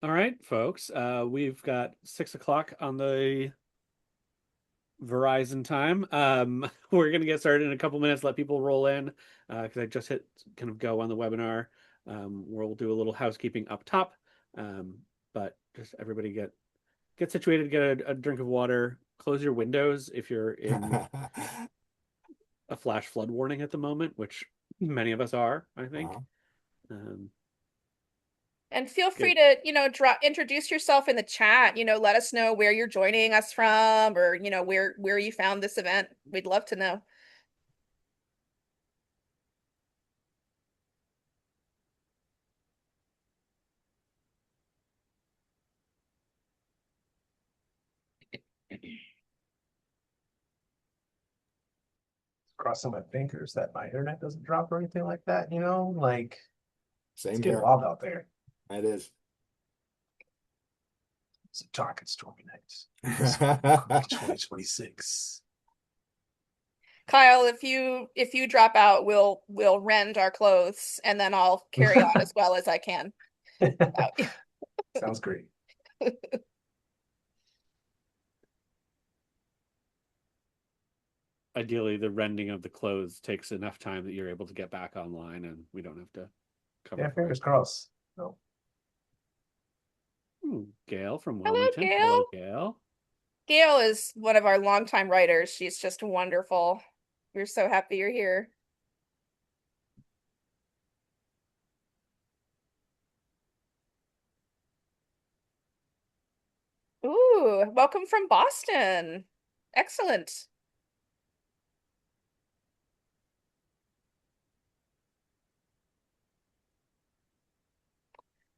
All right, folks. We've got 6 o'clock on the Verizon time. We're gonna get started in a couple minutes. Let people roll in because I just hit kind of go on the webinar. We'll do a little housekeeping up top, but just everybody get situated, get a drink of water, close your windows if you're in a flash flood warning at the moment, which many of us are, I think. Uh-huh. Um, And feel free Good. to, introduce yourself in the chat, let us know where you're joining us from or, where you found this event. We'd love to know. Crossing my fingers that my internet doesn't drop or anything like that, like Same it's getting here. wild out there. It is. It's a dark and stormy night. 2026. Kyle, if you drop out, we'll rend our clothes and then I'll carry on as well as I can. Sounds great. Ideally, the rending of the clothes takes enough time that you're able to get back online and we don't have to cover Yeah, for fingers it. crossed. No. Gail from Hello, Wilmington. Gail. Hello, Gail. Gail is one of our longtime writers. She's just wonderful. We're so happy you're here. Ooh, welcome from Boston. Excellent.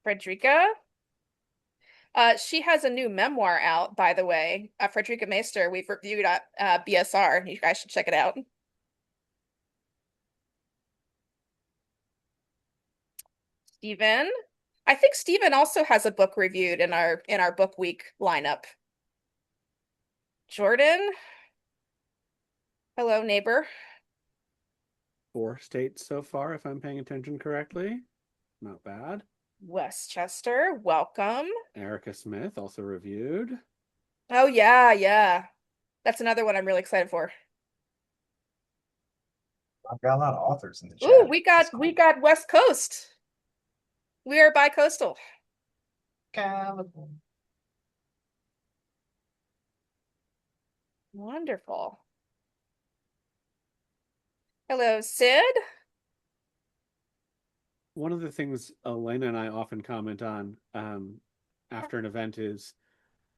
Frederica. She has a new memoir out, by the way. Frederica Meester, we've reviewed at BSR. You guys should check it out. Stephen. I think Stephen also has a book reviewed in our book week lineup. Jordan. Hello, neighbor. 4 states so far, if I'm paying attention correctly. Not bad. Westchester, welcome. Erica Smith also reviewed. Oh yeah, yeah. That's another one I'm really excited for. I've got a lot of authors in the Ooh, chat. we That's got cool. we got West Coast. We are bi-coastal. California. Wonderful. Hello, Sid. One of the things Elena and I often comment on after an event is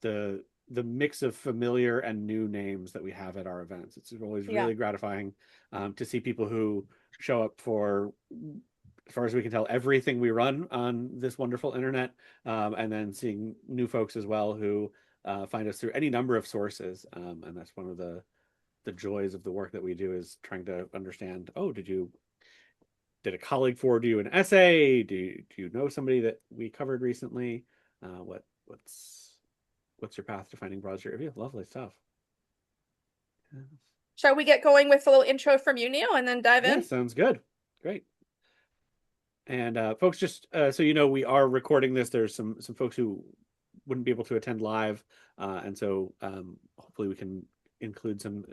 the mix of familiar and new names that we have at our events. It's always Yeah. really gratifying to see people who show up for, as far as we can tell, everything we run on this wonderful internet, and then seeing new folks as well who find us through any number of sources. And that's one of the joys of the work that we do, is trying to understand, oh, did a colleague forward you an essay? Do you know somebody that we covered recently? What's your path to finding Broad Street Review? Lovely stuff. Shall we get going with a little intro from you, Neil, and then dive Yeah, in? sounds good. Great. And folks, just so you know, we are recording this. There's some folks who wouldn't be able to attend live, and so hopefully we can include some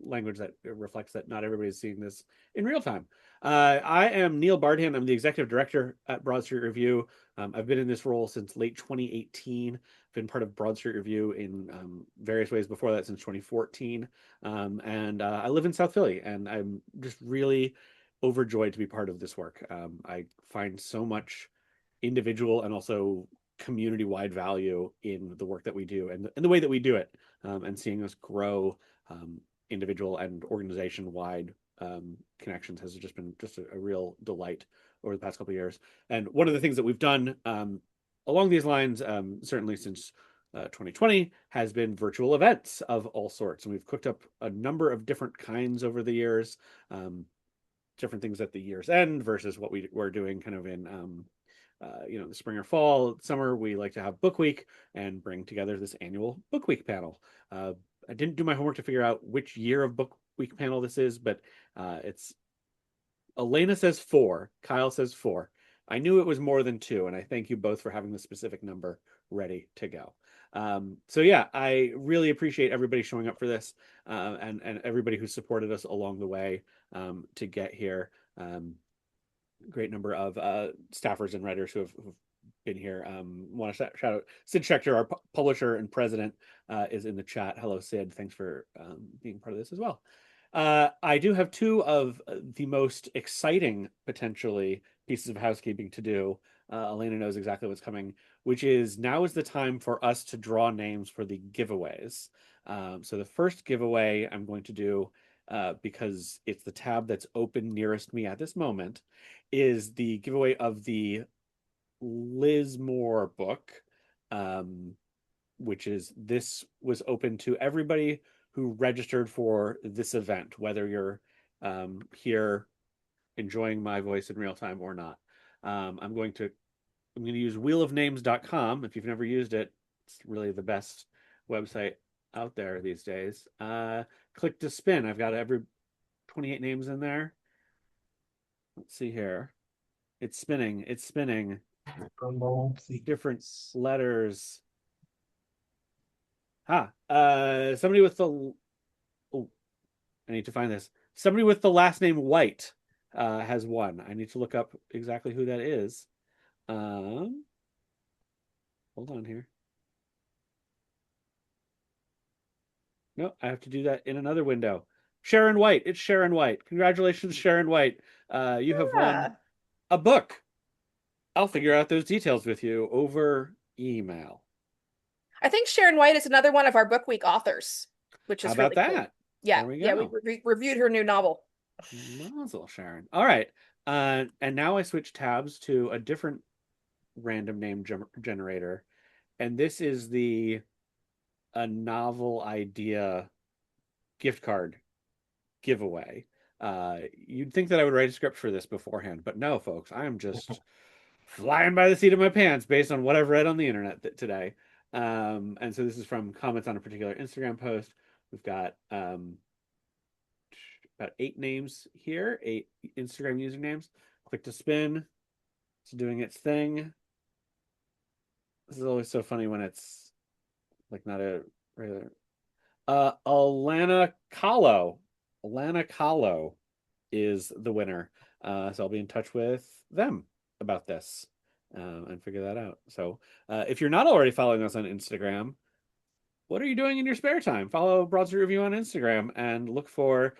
language that reflects that not everybody is seeing this in real time. I am Neil Bardhan. I'm the executive director at Broad Street Review. I've been in this role since late 2018. Been part of Broad Street Review in various ways before that, since 2014. And I live in South Philly, and I'm just really overjoyed to be part of this work. I find so much individual and also community-wide value in the work that we do and the way that we do it, and seeing us grow individual and organization-wide connections has just been just a real delight over the past couple of years. And one of the things that we've done along these lines, certainly since 2020, has been virtual events of all sorts. And we've cooked up a number of different kinds over the years, different things at the year's end versus what we're doing kind of in the spring or fall. Summer, we like to have book week and bring together this annual book week panel. I didn't do my homework to figure out which year of book week panel this is, but it's Elena says 4, Kyle says 4, I knew it was more than two, and I thank you both for having the specific number ready to go. So yeah, I really appreciate everybody showing up for this, and everybody who supported us along the way to get here. Great number of staffers and writers who've been here. Want to shout out Sid Schechter, our publisher and president, is in the chat. Hello, Sid. Thanks for being part of this as well. I do have two of the most exciting, potentially, pieces of housekeeping to do. Elena knows exactly what's coming, which is now is the time for us to draw names for the giveaways. So the first giveaway I'm going to do, because it's the tab that's open nearest me at this moment, is the giveaway of the Liz Moore book, which is this was open to everybody who registered for this event, whether you're here enjoying my voice in real time or not. I'm going to use wheelofnames.com. If you've never used it, it's really the best website out there these days. Click to spin. I've got every 28 names in there. Let's see here. It's spinning. It's spinning. Different letters. Somebody with the I need to find this. Somebody with the last name White has won. I need to look up exactly who that is. Hold on here. No, I have to do that in another window. Sharon White. It's Sharon White. Congratulations, Sharon White. You have won a book. I'll figure out those details with you over email. I think Sharon White is another one of our Book Week authors, which is How about really that? Cool. Yeah, there we go. Yeah, we reviewed her new novel. Mazel, Sharon. All right. And now I switch tabs to a different random name generator. And this is a novel idea gift card giveaway. You'd think that I would write a script for this beforehand, but no, folks. I am just flying by the seat of my pants based on what I've read on the internet today. And so this is from comments on a particular Instagram post. We've got about 8 names here, 8 Instagram usernames. Click to spin. It's doing its thing. This is always so funny when it's like not a regular. Alana Kahlo. Alana Kahlo is the winner. So I'll be in touch with them about this and figure that out. So if you're not already following us on Instagram, what are you doing in your spare time? Follow Broad Street Review on Instagram and look for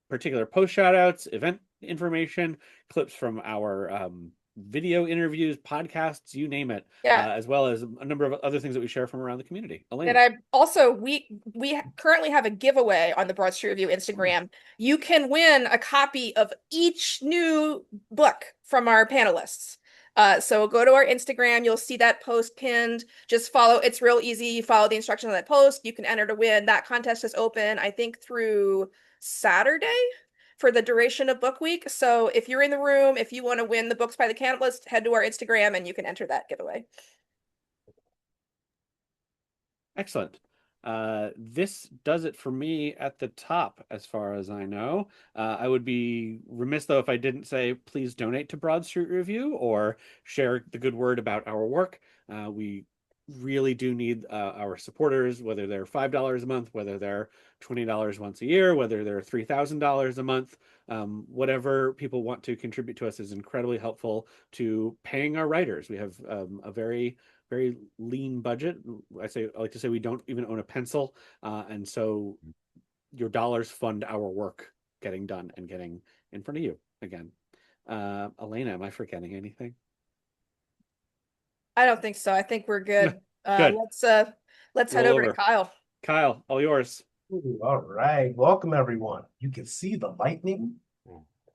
particular post shout outs, event information, clips from our video interviews, podcasts, you name it, as well as a number of other things that we share from around the community. Elena. And I also, we currently have a giveaway on the Broad Street Review Instagram. You can win a copy of each new book from our panelists. So go to our Instagram, you'll see that post pinned. Just follow, it's real easy. You follow the instructions on that post, you can enter to win. That contest is open, I think, through Saturday for the duration of Book Week. So if you're in the room, if you want to win the books by the panelists, head to our Instagram and you can enter that giveaway. Excellent. This does it for me at the top, as far as I know. I would be remiss, though, if I didn't say please donate to Broad Street Review or share the good word about our work. We really do need our supporters, whether they're $5 a month, whether they're $20 once a year, whether they're $3,000 a month. Whatever people want to contribute to us is incredibly helpful to paying our writers. We have a very lean budget. I like to say we don't even own a pencil, and so your dollars fund our work getting done and getting in front of you again. Elena, am I forgetting anything? I don't think so. I think we're good. Good. Let's head over to Kyle. Kyle, all yours. Ooh, all right. Welcome, everyone. You can see the lightning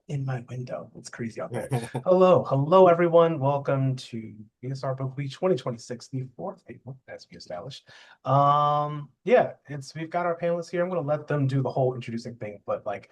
in my window. It's crazy out there. Hello, everyone. Welcome to BSR Book Week 2026, the 4th table, as we established. Yeah, we've got our panelists here. I'm going to let them do the whole introducing thing, but like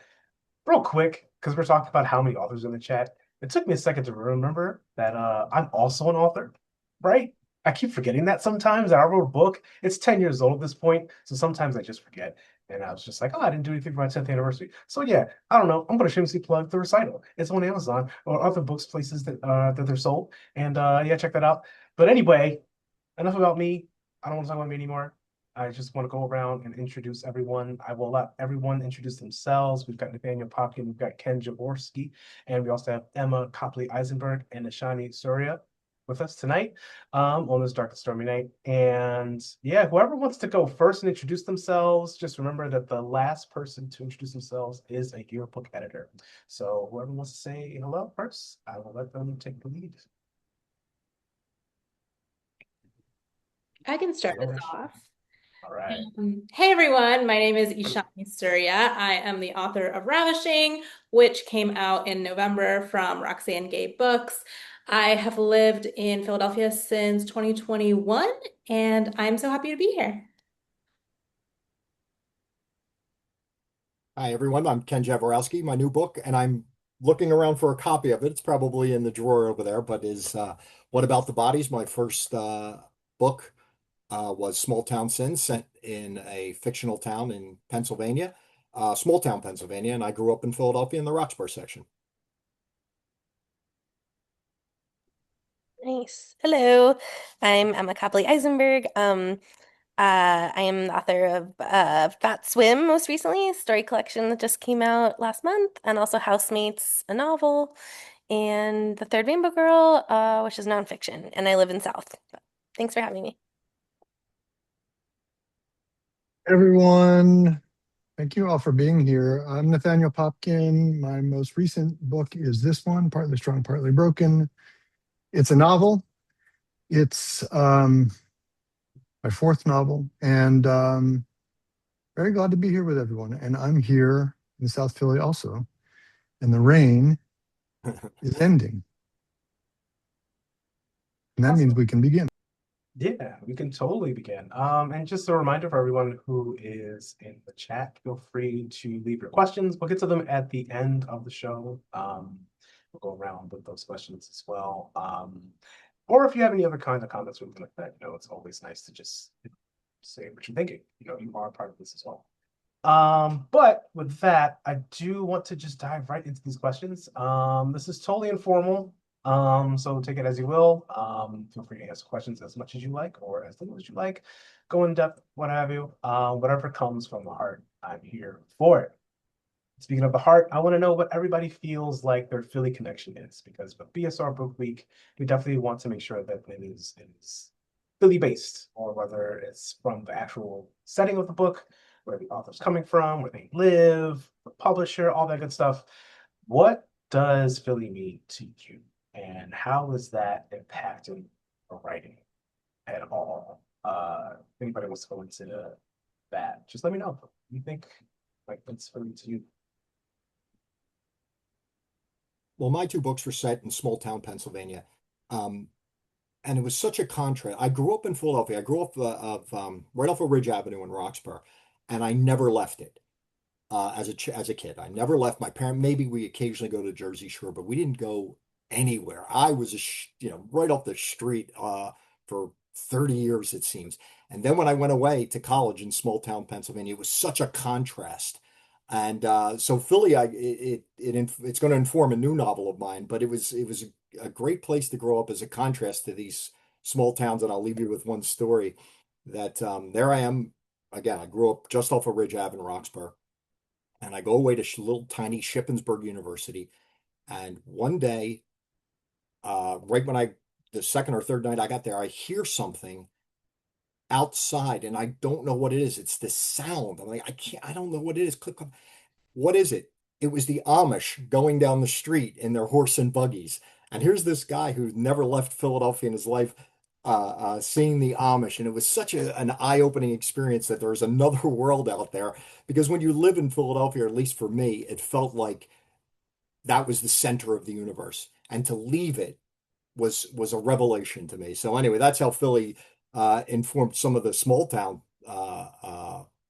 real quick, because we're talking about how many authors in the chat. It took me a second to remember that I'm also an author, right? I keep forgetting that sometimes. That I wrote a book. It's 10 years old at this point, so sometimes I just forget. And I was just like, oh, I didn't do anything for my 10th anniversary. So yeah, I don't know. I'm gonna shamelessly plug the recital. It's on Amazon or other books places that they're sold. And yeah, check that out. But anyway, enough about me. I don't want to talk about me anymore. I just want to go around and introduce everyone. I will let everyone introduce themselves. We've got Nathaniel Popkin, we've got Ken Jaworowski, and we also have Emma Copley Eisenberg and Eshani Surya with us tonight on this dark and stormy night. And yeah, whoever wants to go first and introduce themselves, just remember that the last person to introduce themselves is a yearbook editor. So whoever wants to say hello first, I will let them take the lead. I can start All this right. off. All right. Hey everyone, my name is Eshani Surya. I am the author of Ravishing, which came out in November from Roxane Gay Books. I have lived in Philadelphia since 2021, and I'm so happy to be here. Hi, everyone. I'm Ken Jaworowski, my new book, and I'm looking around for a copy of it. It's probably in the drawer over there, but is What About the Bodies? My first book was Small Town Sins, set in a fictional town in Pennsylvania, small town Pennsylvania, and I grew up in Philadelphia in the Roxbury section. Nice. Hello, I'm Emma Copley Eisenberg. I am the author of Fat Swim most recently, a story collection that just came out last month, and also Housemates, a novel, and The Third Rainbow Girl, which is nonfiction, and I live in South. Thanks for having me. Everyone, thank you all for being here. I'm Nathaniel Popkin. My most recent book is this one, Partly Strong, Partly Broken. It's a novel. It's my fourth novel, and very glad to be here with everyone. And I'm here in South Philly also, and the rain is ending. And that means we can begin. Yeah, we can totally begin. And just a reminder for everyone who is in the chat, feel free to leave your questions. We'll get to them at the end of the show. We'll go around with those questions as well. Or if you have any other kinds of comments or anything like that, it's always nice to just say what you're thinking. You are a part of this as well. But with that, I do want to just dive right into these questions. This is totally informal. So take it as you will. Feel free to ask questions as much as you like or as little as you like. Go in depth, what have you. Whatever comes from the heart, I'm here for it. Speaking of the heart, I want to know what everybody feels like their Philly connection is, because with BSR Book Week, we definitely want to make sure that it is Philly based, or whether it's from the actual setting of the book, where the author's coming from, where they live, the publisher, all that good stuff. What does Philly mean to you? And how is that impacting the writing at all? If anybody wants to go into that, just let me know. What you think like that's Philly to you? Well, my two books were set in small town Pennsylvania. And it was such a contrast. I grew up in Philadelphia. I grew up right off of Ridge Avenue in Roxborough, and I never left it as a kid. I never left. My parent, maybe we occasionally go to Jersey Shore, but we didn't go anywhere. I was right off the street for 30 years, it seems. And then when I went away to college in small town Pennsylvania, it was such a contrast. And so Philly, it's going to inform a new novel of mine, but it was a great place to grow up as a contrast to these small towns. And I'll leave you with one story that there I am again. I grew up just off of Ridge Ave in Roxborough, and I go away to little tiny Shippensburg University. And one day, right when the second or third night I got there, I hear something outside, and I don't know what it is. It's this sound. I'm like, I don't know what it is. Click, click. What is it? It was the Amish going down the street in their horse and buggies. And here's this guy who never left Philadelphia in his life, seeing the Amish. And it was such an eye-opening experience that there was another world out there. Because when you live in Philadelphia, or at least for me, it felt like that was the center of the universe. And to leave it was a revelation to me. So anyway, that's how Philly informed some of the small town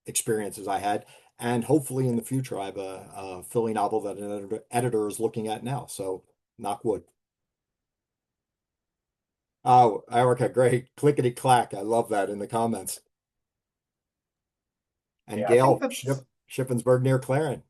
experiences I had. And hopefully in the future, I have a Philly novel that an editor is looking at now. So knock wood. Oh, Erica, great. Clickety clack. I love that in the comments. And Yeah, I think Gail, that's Shippensburg near Claren.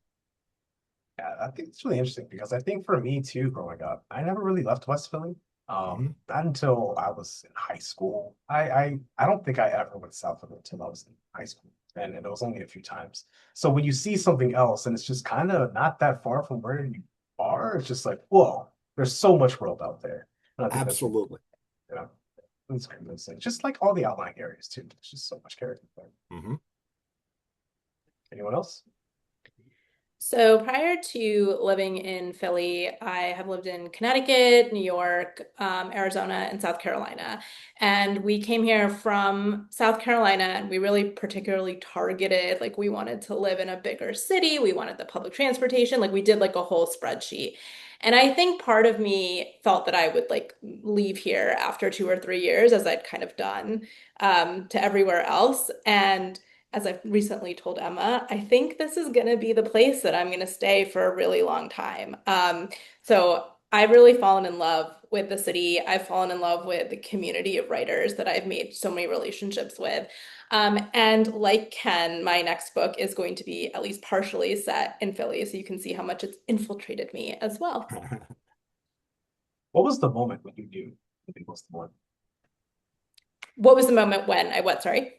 Yeah, I think it's really interesting because I think for me too, growing up, I never really left West Philly. Mhm. Not until I was in high school. I don't think I ever went south of it until I was in high school. And it was only a few times. So when you see something else and it's just kind of not that far from where you are, it's just like, whoa, there's so much world out there. And I think that's, Absolutely. you know, it's convincing. Just like all the outlying areas too. There's just so much character there. Hmm. Anyone else? So prior to living in Philly, I have lived in Connecticut, New York, Arizona, and South Carolina. And we came here from South Carolina, and we really particularly targeted, like we wanted to live in a bigger city. We wanted the public transportation. Like we did like a whole spreadsheet. And I think part of me felt that I would like leave here after 2 or 3 years, as I'd kind of done to everywhere else. And as I've recently told Emma, I think this is going to be the place that I'm going to stay for a really long time. So I've really fallen in love with the city. I've fallen in love with the community of writers that I've made so many relationships with. And like Ken, my next book is going to be at least partially set in Philly, so you can see how much it's infiltrated me as well. What was the moment when you knew Philly was the one? What was the moment when I what, sorry?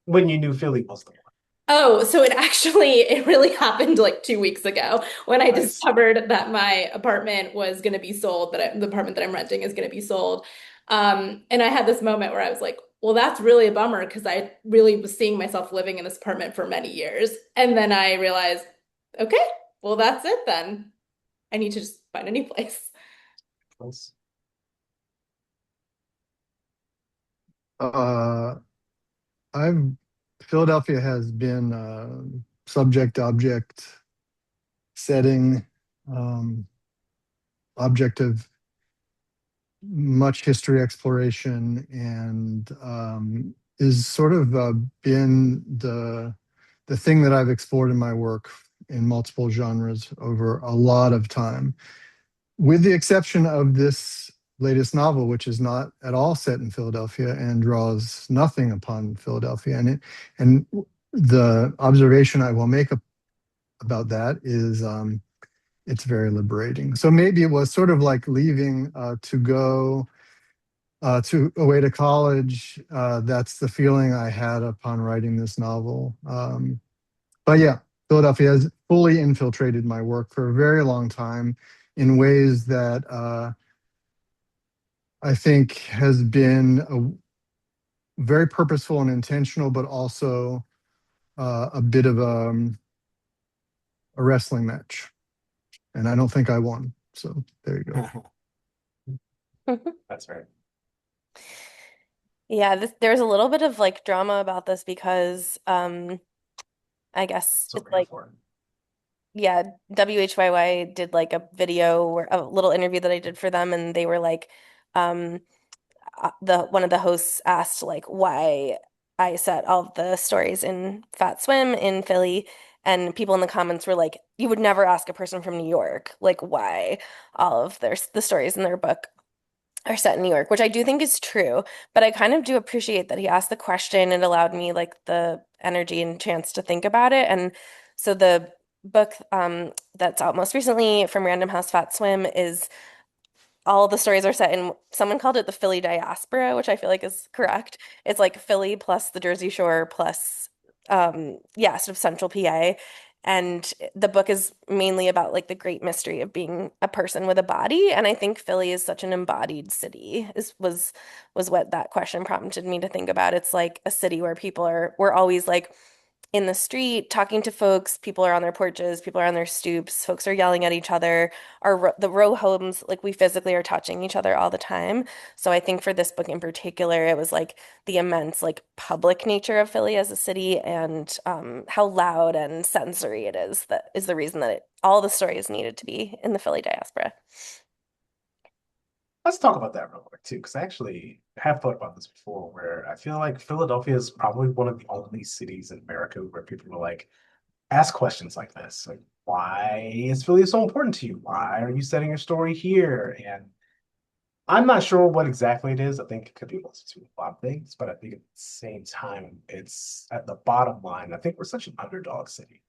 When you knew Philly was the one. Oh, so it really happened like 2 weeks ago when I Nice. discovered that my apartment was going to be sold, the apartment that I'm renting is going to be sold. And I had this moment where I was like, well, that's really a bummer because I really was seeing myself living in this apartment for many years. And then I realized, okay, well, that's it then. I need to just find a new place. Nice. Uh, I've Philadelphia has been subject, object, setting, um, object of much history exploration, and is sort of been the thing that I've explored in my work in multiple genres over a lot of time, with the exception of this latest novel, which is not at all set in Philadelphia and draws nothing upon Philadelphia. And the observation I will make about that is it's very liberating. So maybe it was sort of like leaving to go to away to college. That's the feeling I had upon writing this novel. But yeah, Philadelphia has fully infiltrated my work for a very long time in ways that I think has been very purposeful and intentional, but also a bit of a wrestling match. And I don't think I won. So there you go. That's right. Yeah, there's a little bit of like drama about this because I guess That's what it's we're here like, for. yeah, WHYY did like a video or a little interview that I did for them, and they were like, um, the one of the hosts asked like why I set all of the stories in Fat Swim in Philly, and people in the comments were like, you would never ask a person from New York like why all of the stories in their book are set in New York, which I do think is true, but I kind of do appreciate that he asked the question. It allowed me like the energy and chance to think about it. And so the book that's out most recently from Random House Fat Swim is all the stories are set in, someone called it the Philly diaspora, which I feel like is correct. It's like Philly plus the Jersey Shore plus yeah, sort of central PA. And the book is mainly about like the great mystery of being a person with a body. And I think Philly is such an embodied city, was what that question prompted me to think about. It's like a city where we're always like in the street talking to folks. People are on their porches, people are on their stoops, folks are yelling at each other. The row homes, like we physically are touching each other all the time. So I think for this book in particular, it was like the immense like public nature of Philly as a city, and how loud and sensory it is that is the reason that all the stories needed to be in the Philly diaspora. Let's talk about that real quick too, because I actually have thought about this before, where I feel like Philadelphia is probably one of the only cities in America where people are like, ask questions like this. Like, why is Philly so important to you? Why are you setting your story here? And I'm not sure what exactly it is. I think it could be a multitude of a lot of things, but I think at the same time, it's at the bottom line. I think we're such an underdog city.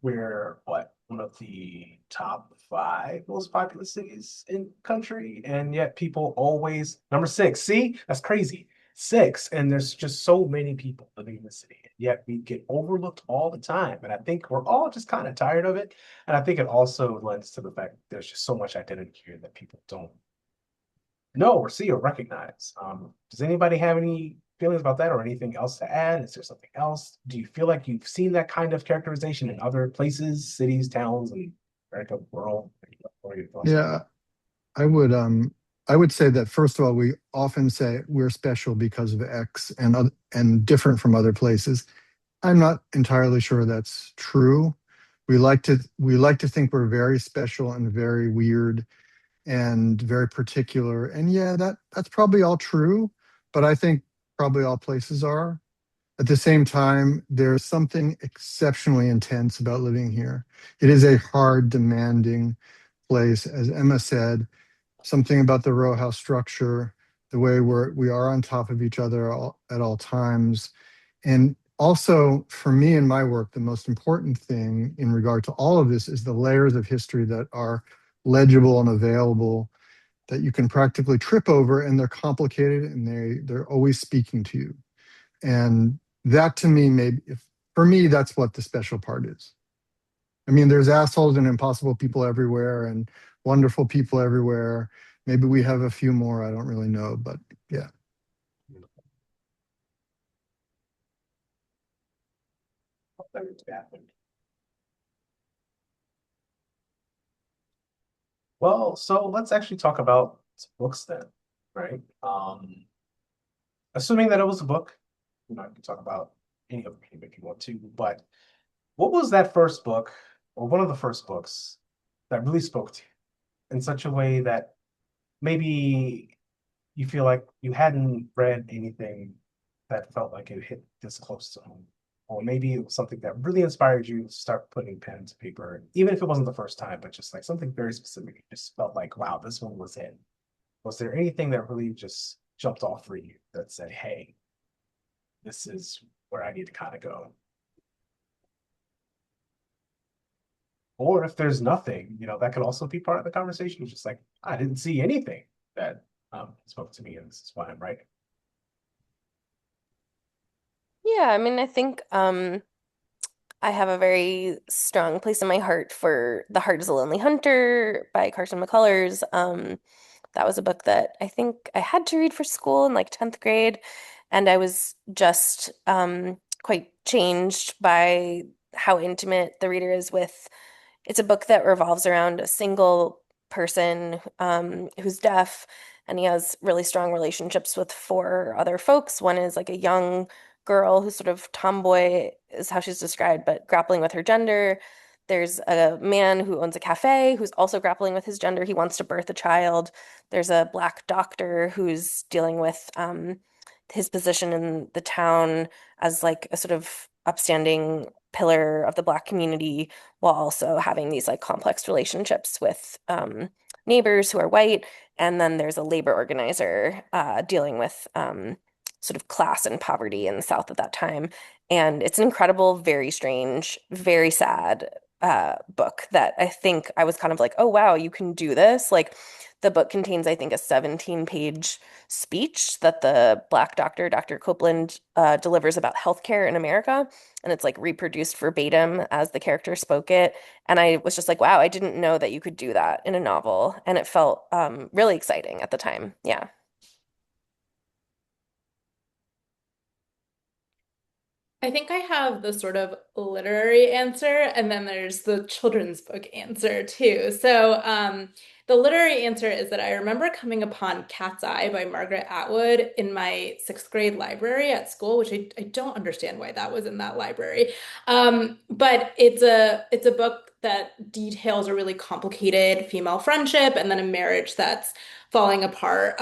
We're what, one of the top five most populous cities in the country, and yet people always number six. See, that's crazy. Six, and there's just so many people living in the city, yet we get overlooked all the time. And I think we're all just kind of tired of it. And I think it also lends to the fact that there's just so much identity here that people don't know or see or recognize. Does anybody have any feelings about that or anything else to add? Is there something else? Do you feel like you've seen that kind of characterization in other places, cities, towns, and America, world? What are your thoughts? Yeah, I would say that first of all, we often say we're special because of X and different from other places. I'm not entirely sure that's true. We like to think we're very special and very weird and very particular. And yeah, that's probably all true, but I think probably all places are. At the same time, there's something exceptionally intense about living here. It is a hard, demanding place, as Emma said, something about the row house structure, the way we are on top of each other at all times. And also, for me in my work, the most important thing in regard to all of this is the layers of history that are legible and available that you can practically trip over, and they're complicated and they're always speaking to you. And that to me, maybe if for me, that's what the special part is. I mean, there's assholes and impossible people everywhere and wonderful people everywhere. Maybe we have a few more, I don't really know, but yeah. Well, so let's actually talk about books then, right? Assuming that it was a book, you can talk about any other medium if you want to, but what was that first book or one of the first books that really spoke to you in such a way that maybe you feel like you hadn't read anything that felt like it hit this close to home? Or maybe it was something that really inspired you to start putting pen to paper, even if it wasn't the first time, but just like something very specific. You just felt like, wow, this one was it. Was there anything that really just jumped off for you that said, hey, this is where I need to kind of go? Or if there's nothing, that could also be part of the conversation. It's just like, I didn't see anything that spoke to me, and this is why I'm writing. Yeah, I mean, I think I have a very strong place in my heart for The Heart is a Lonely Hunter by Carson McCullers. That was a book that I think I had to read for school in like 10th grade, and I was just quite changed by how intimate the reader is with. It's a book that revolves around a single person who's deaf, and he has really strong relationships with four other folks. One is like a young girl who's sort of tomboy, is how she's described, but grappling with her gender. There's a man who owns a cafe who's also grappling with his gender. He wants to birth a child. There's a black doctor who's dealing with his position in the town as like a sort of upstanding pillar of the black community while also having these like complex relationships with neighbors who are white. And then there's a labor organizer dealing with sort of class and poverty in the South at that time. And it's an incredible, very strange, very sad book that I think I was kind of like, oh, wow, you can do this. Like the book contains, I think, a 17-page speech that the Black doctor, Dr. Copeland, delivers about healthcare in America. And it's like reproduced verbatim as the character spoke it. And I was just like, wow, I didn't know that you could do that in a novel. And it felt really exciting at the time. Yeah. I think I have the sort of literary answer, and then there's the children's book answer too. So, the literary answer is that I remember coming upon Cat's Eye by Margaret Atwood in my sixth grade library at school, which I don't understand why that was in that library. But it's a book that details a really complicated female friendship and then a marriage that's falling apart.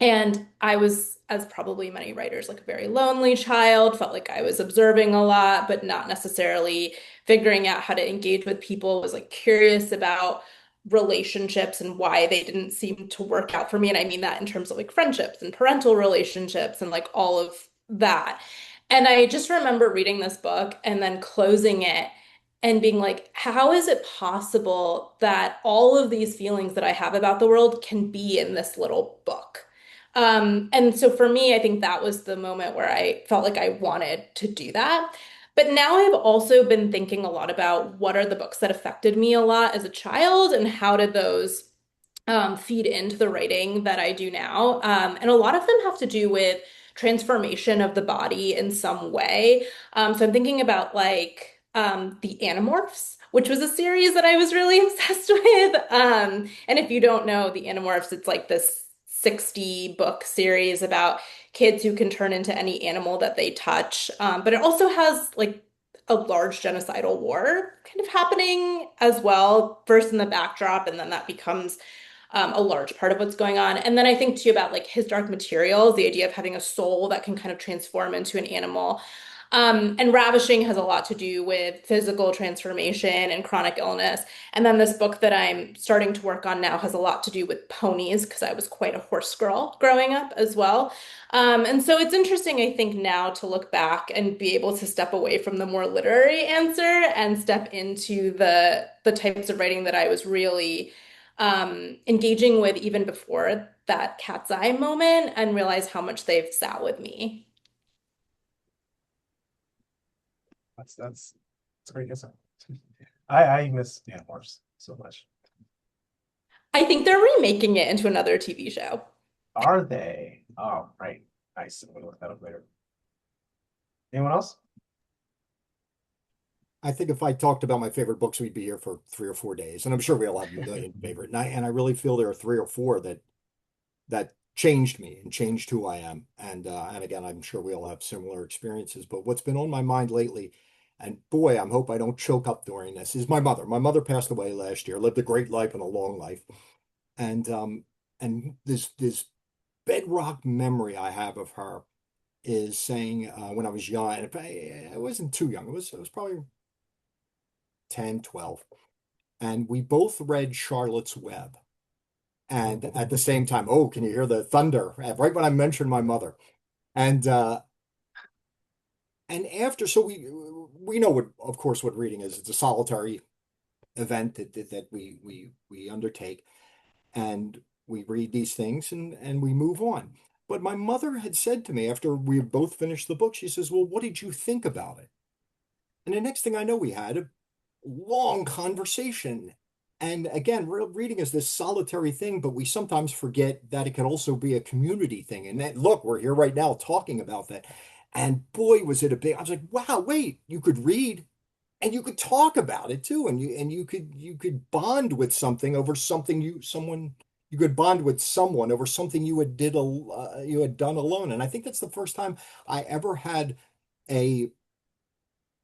And I was, as probably many writers, like a very lonely child, felt like I was observing a lot, but not necessarily figuring out how to engage with people, was like curious about relationships and why they didn't seem to work out for me. And I mean that in terms of like friendships and parental relationships and like all of that. And I just remember reading this book and then closing it and being like, how is it possible that all of these feelings that I have about the world can be in this little book? And so for me, I think that was the moment where I felt like I wanted to do that. But now I've also been thinking a lot about what are the books that affected me a lot as a child and how did those feed into the writing that I do now. And a lot of them have to do with transformation of the body in some way. So I'm thinking about like the Animorphs, which was a series that I was really obsessed with. And if you don't know the Animorphs, it's like this 60 book series about kids who can turn into any animal that they touch. But it also has like a large genocidal war kind of happening as well, first in the backdrop, and then that becomes a large part of what's going on. And then I think too about like his dark materials, the idea of having a soul that can kind of transform into an animal. And Ravishing has a lot to do with physical transformation and chronic illness. And then this book that I'm starting to work on now has a lot to do with ponies because I was quite a horse girl growing up as well. And so it's interesting, I think, now to look back and be able to step away from the more literary answer and step into the types of writing that I was really engaging with even before that cat's eye moment and realize how much they've sat with me. That's a great answer. I miss Animorphs so much. I think they're remaking it into another TV show. Are they? Oh, right. Nice. I'm gonna look that up later. Anyone else? I think if I talked about my favorite books, we'd be here for 3 or 4 days, and I'm sure we all have a million favorite. And I really feel there are 3 or 4 that changed me and changed who I am. And again, I'm sure we all have similar experiences. But what's been on my mind lately, and boy, I hope I don't choke up during this, is my mother. My mother passed away last year, lived a great life and a long life, and this bedrock memory I have of her is saying when I was young, and if I wasn't too young, it was probably 10, 12. And we both read Charlotte's Web. And at the same time, oh, can you hear the thunder? Right when I mentioned my mother. And after, so we know what, of course, what reading is. It's a solitary event that we undertake. And we read these things and we move on. But my mother had said to me after we had both finished the book, she says, well, what did you think about it? And the next thing I know, we had a long conversation. And again, reading is this solitary thing, but we sometimes forget that it can also be a community thing. And that, look, we're here right now talking about that. And boy, was it a big, I was like, wow, wait, you could read and you could talk about it too. And you could bond with something over something you could bond with someone over something you had done alone. And I think that's the first time I ever had a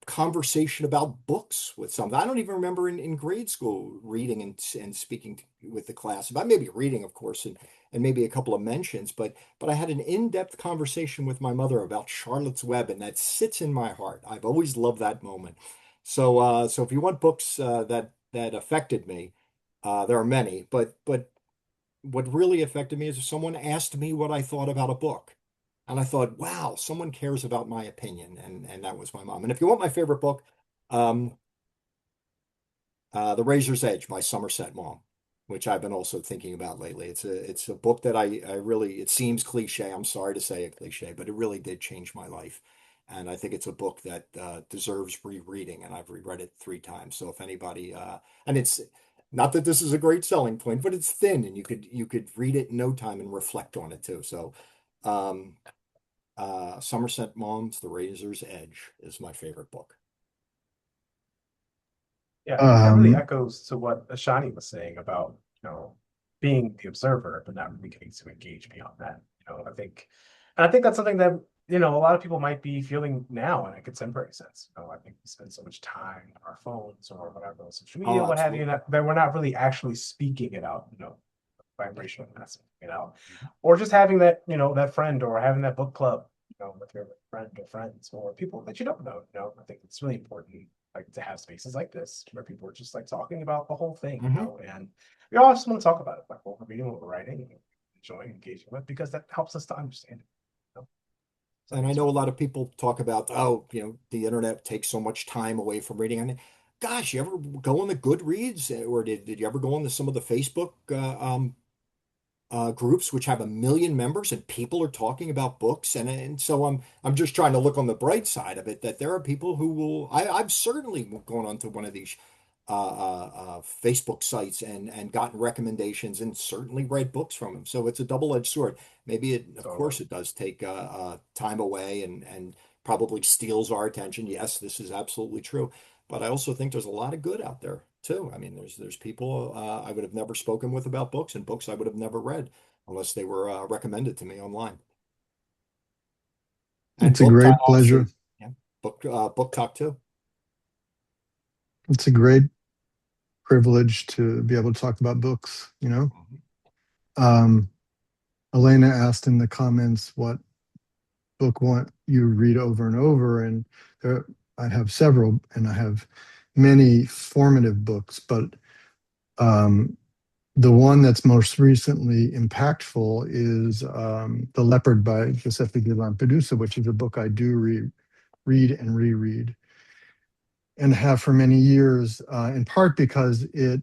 conversation about books with something. I don't even remember in grade school reading and speaking with the class about maybe reading, of course, and maybe a couple of mentions, but I had an in-depth conversation with my mother about Charlotte's Web, and that sits in my heart. I've always loved that moment. So if you want books that affected me, there are many, but what really affected me is if someone asked me what I thought about a book. And I thought, wow, someone cares about my opinion. And that was my mom. And if you want my favorite book, um, The Razor's Edge by Somerset Maugham, which I've been also thinking about lately. It's a book that I really, it seems cliche. I'm sorry to say a cliche, but it really did change my life. And I think it's a book that deserves rereading. And I've reread it 3 times. So if anybody, and it's not that this is a great selling point, but it's thin and you could read it in no time and reflect on it too. So, um, Somerset Maugham's The Razor's Edge is my favorite book. Yeah, that really Um, echoes to what Eshani was saying about, being the observer, but not really getting to engage beyond that. And I think that's something that, a lot of people might be feeling now in a contemporary sense. I think we spend so much time on our phones or whatever, on social media, Oh, what have you, absolutely. that we're not really actually speaking it out, vibrational message, or just having that, that friend or having that book club, with your friend or friends or people that you don't know, I think it's really important like to have spaces like this where people are just like talking about the whole thing, Mhm. you know, and we all just want to talk about it, like what we're reading, what we're writing, enjoying, engaging with, because that helps us to understand it. You know? So And I that's know a what- lot of people talk about, oh, the internet takes so much time away from reading. And gosh, you ever go on the Goodreads, or did you ever go on to some of the Facebook groups which have 1 million members and people are talking about books? And so I'm just trying to look on the bright side of it, that there are people who will. I've certainly gone onto one of these Facebook sites and gotten recommendations and certainly read books from them. So it's a double-edged sword. Maybe of course, it does take time away and probably steals our attention. Yes, this is absolutely true. But I also think there's a lot of good out there too. I mean, there's people I would have never spoken with about books, and books I would have never read unless they were recommended to me online. And It's a Book Talk, great pleasure. yeah, Book Talk too. It's a great privilege to be able to talk about books, you know. Um, Elena asked in the comments what book want you read over and over, and there I have several, and I have many formative books, but um, the one that's most recently impactful is The Leopard by Giuseppe di Lampedusa, which is a book I do read and reread, and have for many years, in part because it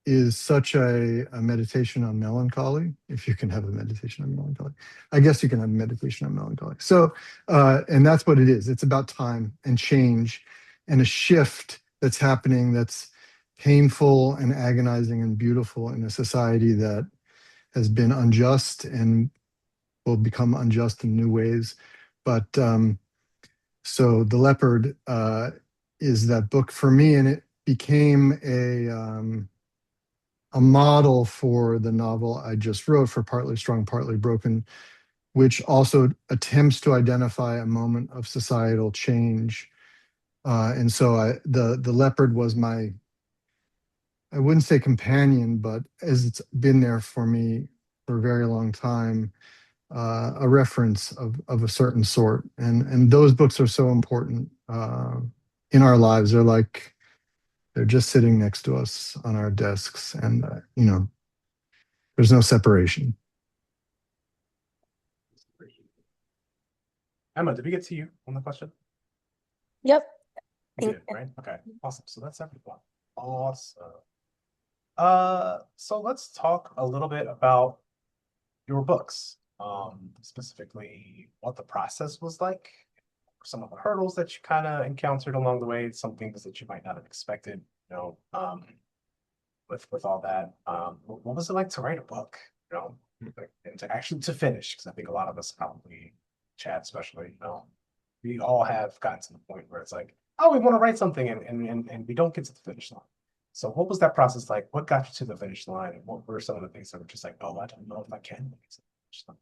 is such a meditation on melancholy, if you can have a meditation on melancholy. I guess you can have a meditation on melancholy. So, and that's what it is. It's about time and change and a shift that's happening that's painful and agonizing and beautiful in a society that has been unjust and will become unjust in new ways. But so The Leopard is that book for me, and it became a model for the novel I just wrote, for Partly Strong, Partly Broken, which also attempts to identify a moment of societal change. And so the Leopard was my, I wouldn't say companion, but as it's been there for me for a very long time, a reference of a certain sort. And those books are so important in our lives. They're just sitting next to us on our desks, and there's no separation. Emma, did we get to you on the question? Yep. We Thank did, right? Okay, awesome. So that's everyone. Awesome. So let's talk a little bit about your books, specifically what the process was like, some of the hurdles that you kind of encountered along the way, some things that you might not have expected, with all that. What was it like to write a book, like, and to actually to finish? Because I think a lot of us probably, Chad especially, we all have gotten to the point where it's like, oh, we want to write something and we don't get to the finish line. So what was that process like? What got you to the finish line? And what were some of the things that were just like, oh, I don't know if I can make it to the finish line?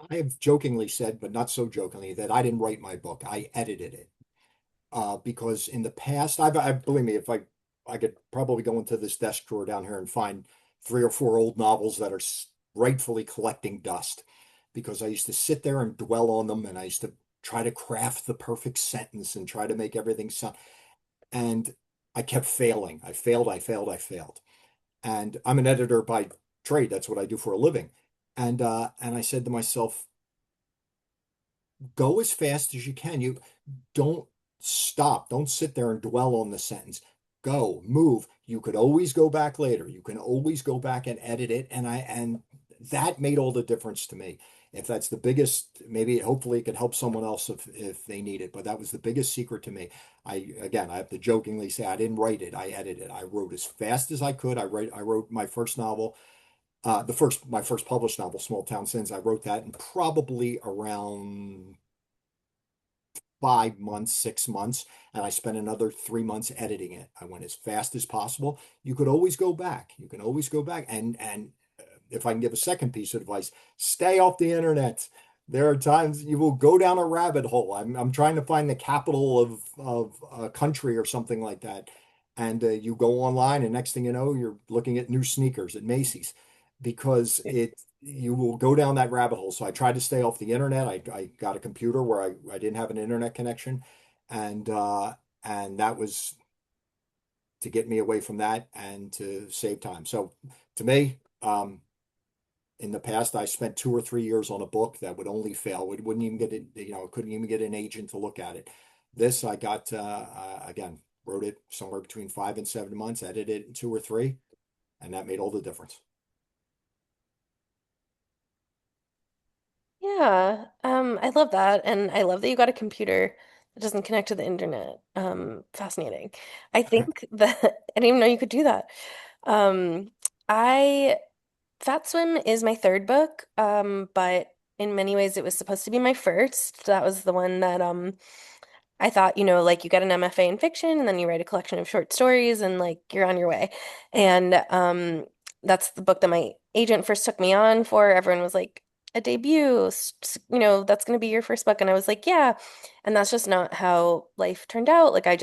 I have jokingly said, but not so jokingly, that I didn't write my book. I edited it. Because in the past, I believe me, if I could probably go into this desk drawer down here and find 3 or 4 old novels that are rightfully collecting dust, because I used to sit there and dwell on them, and I used to try to craft the perfect sentence and try to make everything sound. And I kept failing. I failed. And I'm an editor by trade. That's what I do for a living. And I said to myself, go as fast as you can. You don't stop. Don't sit there and dwell on the sentence. Go, move. You could always go back later. You can always go back and edit it. And that made all the difference to me. If that's the biggest, maybe hopefully it could help someone else if they need it. But that was the biggest secret to me. I have to jokingly say I didn't write it. I edited it. I wrote as fast as I could. I wrote my first novel, my first published novel, Small Town Sins. I wrote that in probably around 5 months, 6 months, and I spent another 3 months editing it. I went as fast as possible. You could always go back. You can always go back. And if I can give a second piece of advice, stay off the internet. There are times you will go down a rabbit hole. I'm trying to find the capital of a country or something like that. And you go online, and next thing you know, you're looking at new sneakers at Macy's, because you will go down that rabbit hole. So I tried to stay off the internet. I got a computer where I didn't have an internet connection, and that was to get me away from that and to save time. So to me, in the past, I spent 2 or 3 years on a book that would only fail. It wouldn't even get it, couldn't even get an agent to look at it. This I got, again, wrote it somewhere between 5 and 7 months, edited it in 2 or 3, and that made all the difference. Yeah, I love that. And I love that you got a computer that doesn't connect to the internet. Fascinating. I think that I didn't even know you could do that. Um, I Fat Swim is my third book, but in many ways it was supposed to be my first. That was the one that I thought, like you get an MFA in fiction and then you write a collection of short stories and like you're on your way. And that's the book that my agent first took me on for. Everyone was like, a debut, that's going to be your first book. And I was like, yeah. And that's just not how life turned out. Like I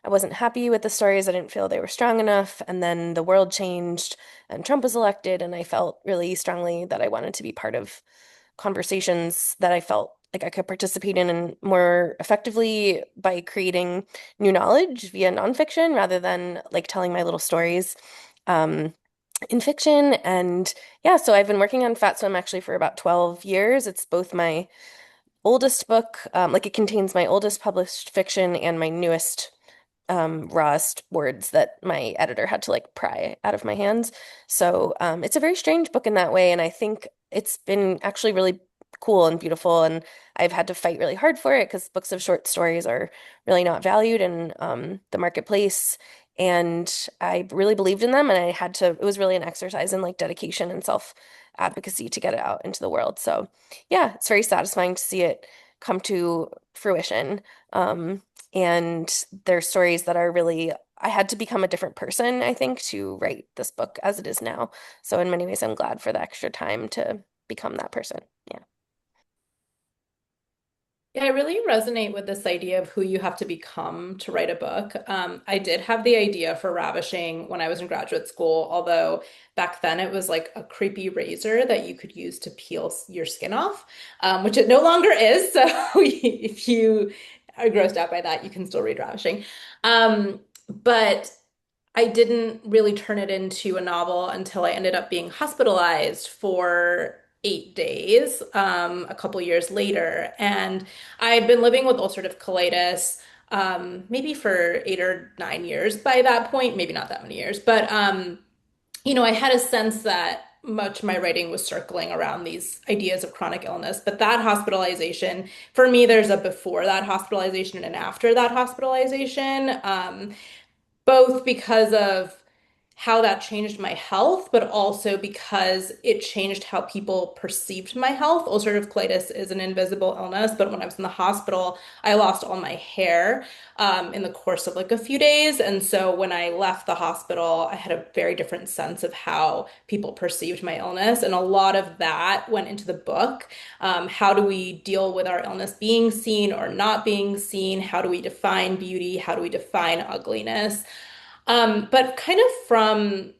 wasn't happy with the stories. I didn't feel they were strong enough. And then the world changed and Trump was elected. And I felt really strongly that I wanted to be part of conversations that I felt like I could participate in and more effectively by creating new knowledge via nonfiction rather than like telling my little stories in fiction. And yeah, so I've been working on Fat Swim actually for about 12 years. It's both my oldest book, like it contains my oldest published fiction and my newest rawest words that my editor had to like pry out of my hands. So it's a very strange book in that way, and I think it's been actually really cool and beautiful, and I've had to fight really hard for it because books of short stories are really not valued in the marketplace. And I really believed in them, and I had to, it was really an exercise in like dedication and self-advocacy to get it out into the world. So yeah, it's very satisfying to see it come to fruition. And there's stories that are really, I had to become a different person, I think, to write this book as it is now. So in many ways, I'm glad for the extra time to become that person. Yeah. Yeah, I really resonate with this idea of who you have to become to write a book. I did have the idea for Ravishing when I was in graduate school, although back then it was like a creepy razor that you could use to peel your skin off, which it no longer is. So if you are grossed out by that, you can still read Ravishing. But I didn't really turn it into a novel until I ended up being hospitalized for 8 days, a couple years later. And I'd been living with ulcerative colitis, maybe for 8 or 9 years by that point, maybe not that many years, but I had a sense that much of my writing was circling around these ideas of chronic illness. But that hospitalization, for me, there's a before that hospitalization and an after that hospitalization. Both because of how that changed my health, but also because it changed how people perceived my health. Ulcerative colitis is an invisible illness, but when I was in the hospital, I lost all my hair in the course of like a few days. And so when I left the hospital, I had a very different sense of how people perceived my illness. And a lot of that went into the book. How do we deal with our illness being seen or not being seen? How do we define beauty? How do we define ugliness? But kind of from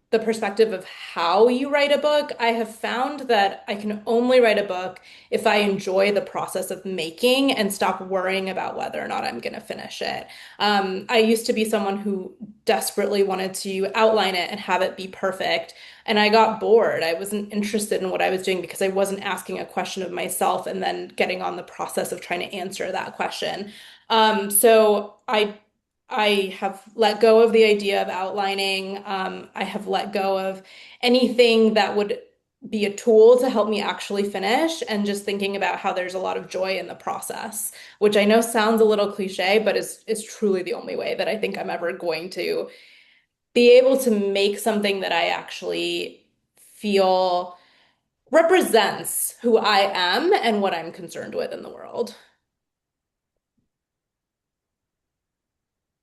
the perspective of how you write a book, I have found that I can only write a book if I enjoy the process of making and stop worrying about whether or not I'm going to finish it. I used to be someone who desperately wanted to outline it and have it be perfect. And I got bored. I wasn't interested in what I was doing because I wasn't asking a question of myself and then getting on the process of trying to answer that question. So I have let go of the idea of outlining. I have let go of anything that would be a tool to help me actually finish and just thinking about how there's a lot of joy in the process, which I know sounds a little cliche, but is truly the only way that I think I'm ever going to be able to make something that I actually feel represents who I am and what I'm concerned with in the world.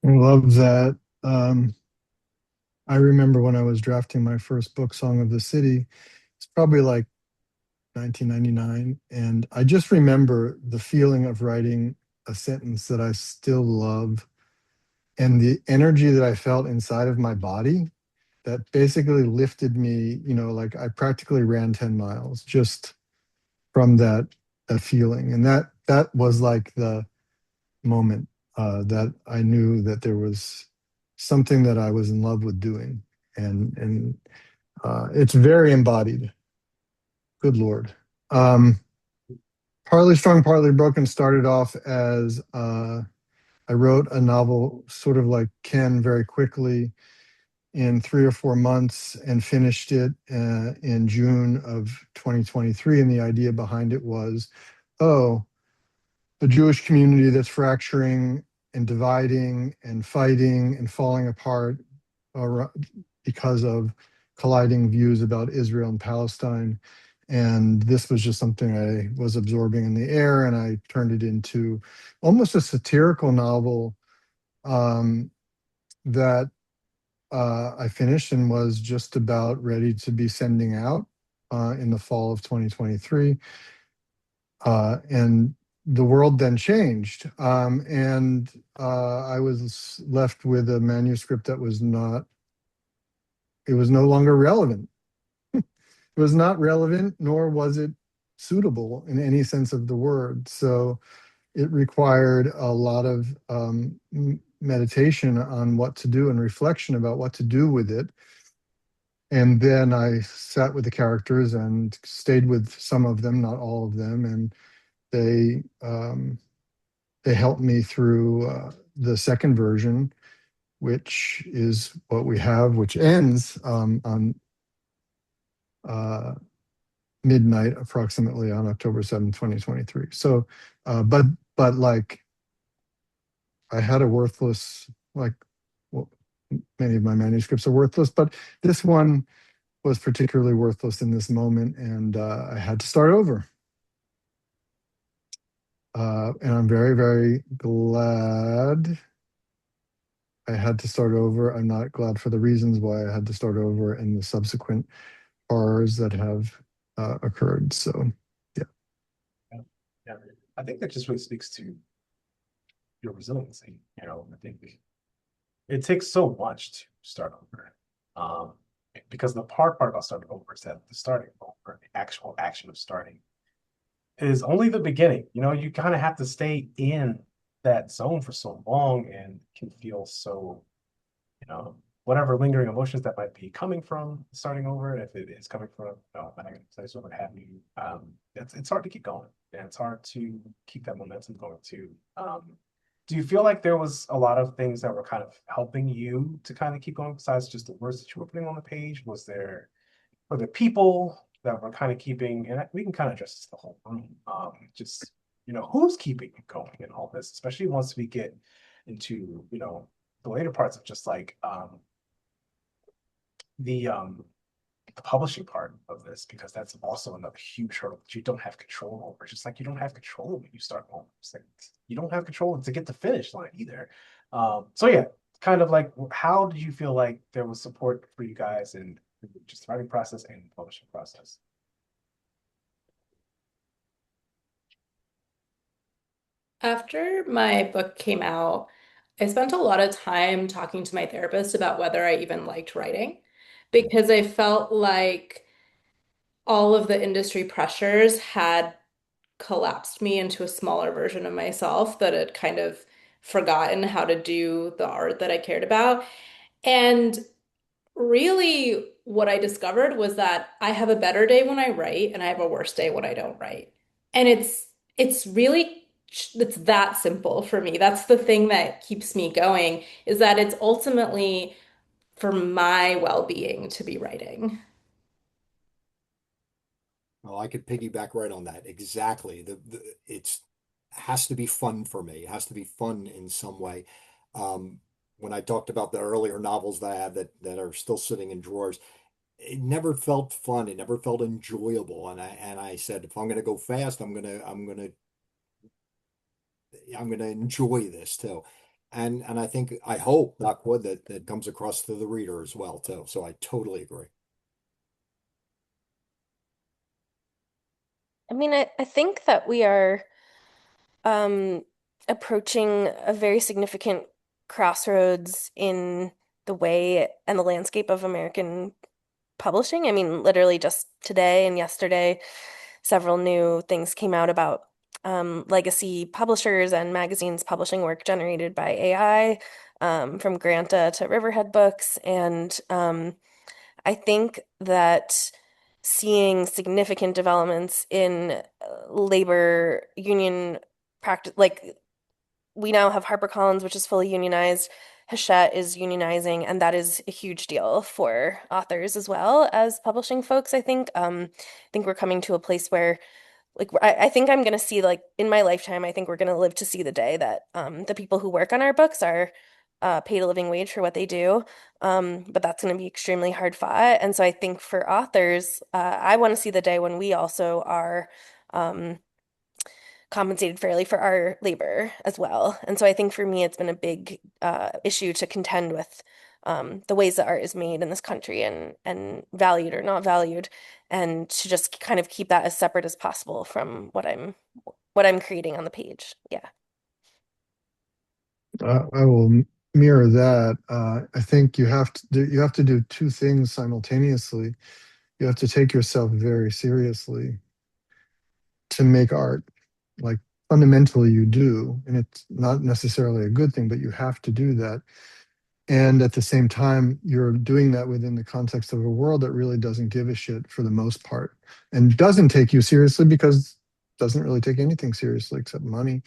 I love that. I remember when I was drafting my first book, Song of the City. It's probably like 1999. And I just remember the feeling of writing a sentence that I still love and the energy that I felt inside of my body that basically lifted me, like I practically ran 10 miles just from that feeling. And that was like the moment that I knew that there was something that I was in love with doing. And it's very embodied. Good Lord. Partly Strong, Partly Broken started off as I wrote a novel sort of like Ken very quickly in 3 or 4 months and finished it in June of 2023. And the idea behind it was, oh, the Jewish community that's fracturing and dividing and fighting and falling apart because of colliding views about Israel and Palestine. And this was just something I was absorbing in the air, and I turned it into almost a satirical novel that I finished and was just about ready to be sending out in the fall of 2023. And the world then changed. And I was left with a manuscript that was it was no longer relevant. It was not relevant, nor was it suitable in any sense of the word. So it required a lot of meditation on what to do and reflection about what to do with it. And then I sat with the characters and stayed with some of them, not all of them, and they helped me through the second version, which is what we have, which ends on midnight approximately on October 7th, 2023. So, but like I had a worthless, like, well, many of my manuscripts are worthless, but this one was particularly worthless in this moment, and I had to start over. And I'm very, very glad I had to start over. I'm not glad for the reasons why I had to start over and the subsequent horrors that have occurred. So, yeah. Yeah. I think that just really speaks to your resiliency. I think it takes so much to start over. Because the hard part about starting over is that the starting over, the actual action of starting, is only the beginning. You kind of have to stay in that zone for so long and can feel so, whatever lingering emotions that might be coming from starting over, if it is coming from a negative place or what have you, it's hard to keep going. And it's hard to keep that momentum going too. Do you feel like there was a lot of things that were kind of helping you to kind of keep going besides just the words that you were putting on the page? Were there people that were kind of keeping, and we can kind of address this the whole room, just, who's keeping it going in all this, especially once we get into, the later parts of just like the publishing part of this, because that's also another huge hurdle that you don't have control over. Just like you don't have control when you start home. It's like you don't have control to get the finish line either. So yeah, kind of like, how did you feel like there was support for you guys in just the writing process and the publishing process? After my book came out, I spent a lot of time talking to my therapist about whether I even liked writing because I felt like all of the industry pressures had collapsed me into a smaller version of myself that had kind of forgotten how to do the art that I cared about. And really, what I discovered was that I have a better day when I write and I have a worse day when I don't write. And it's really it's that simple for me. That's the thing that keeps me going, is that it's ultimately for my well-being to be writing. Well, I could piggyback right on that. Exactly. It's has to be fun for me. It has to be fun in some way. When I talked about the earlier novels that I had that are still sitting in drawers, it never felt fun. It never felt enjoyable. And I said, if I'm gonna go fast, I'm gonna enjoy this too. And I hope, knock wood, that comes across to the reader as well too. So I totally agree. I mean, I think that we are um, approaching a very significant crossroads in the way and the landscape of American publishing. I mean, literally just today and yesterday, several new things came out about legacy publishers and magazines publishing work generated by AI, from Granta to Riverhead Books. And I think that seeing significant developments in labor union practice, like we now have HarperCollins, which is fully unionized. Hachette is unionizing, and that is a huge deal for authors as well as publishing folks. I think we're coming to a place where, like, I think I'm gonna see, like, in my lifetime, I think we're gonna live to see the day that the people who work on our books are paid a living wage for what they do. But that's gonna be extremely hard fought. And so I think for authors, I want to see the day when we also are compensated fairly for our labor as well. And so I think for me, it's been a big issue to contend with the ways that art is made in this country and valued or not valued, and to just kind of keep that as separate as possible from what I'm creating on the page. Yeah. I will mirror that. I think you have to do two things simultaneously. You have to take yourself very seriously to make art. Like fundamentally you do, and it's not necessarily a good thing, but you have to do that. And at the same time, you're doing that within the context of a world that really doesn't give a shit for the most part, and doesn't take you seriously because it doesn't really take anything seriously except money,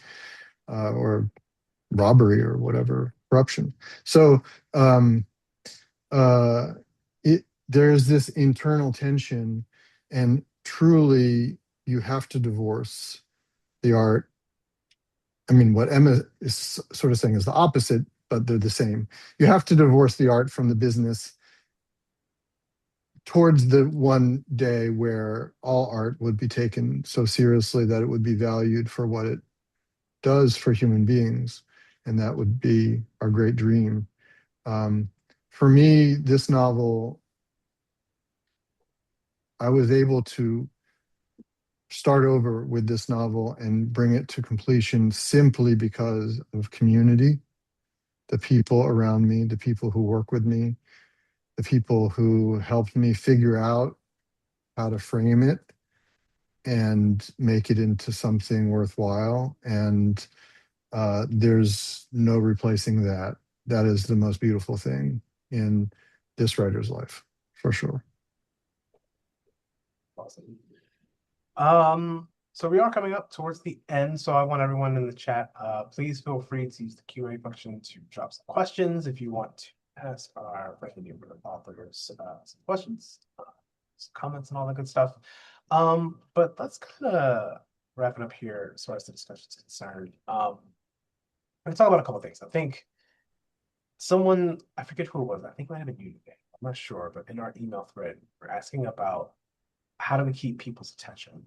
or robbery or whatever, corruption. So um, uh, there's this internal tension, and truly you have to divorce the art. I mean, what Emma is sort of saying is the opposite, but they're the same. You have to divorce the art from the business towards the one day where all art would be taken so seriously that it would be valued for what it does for human beings. And that would be our great dream. Um, for me, this novel, I was able to start over with this novel and bring it to completion simply because of community, the people around me, the people who work with me, the people who helped me figure out how to frame it and make it into something worthwhile. And there's no replacing that. That is the most beautiful thing in this writer's life, for sure. Awesome. So we are coming up towards the end, so I want everyone in the chat, please feel free to use the Q&A function to drop some questions if you want to ask our recommended authors some questions, some comments and all that good stuff. But let's kind of wrap it up here as far as the discussion is concerned. I'm gonna talk about a couple of things. I think someone, I forget who it was, I think it might have been you today, I'm not sure, but in our email thread, we're asking about how do we keep people's attention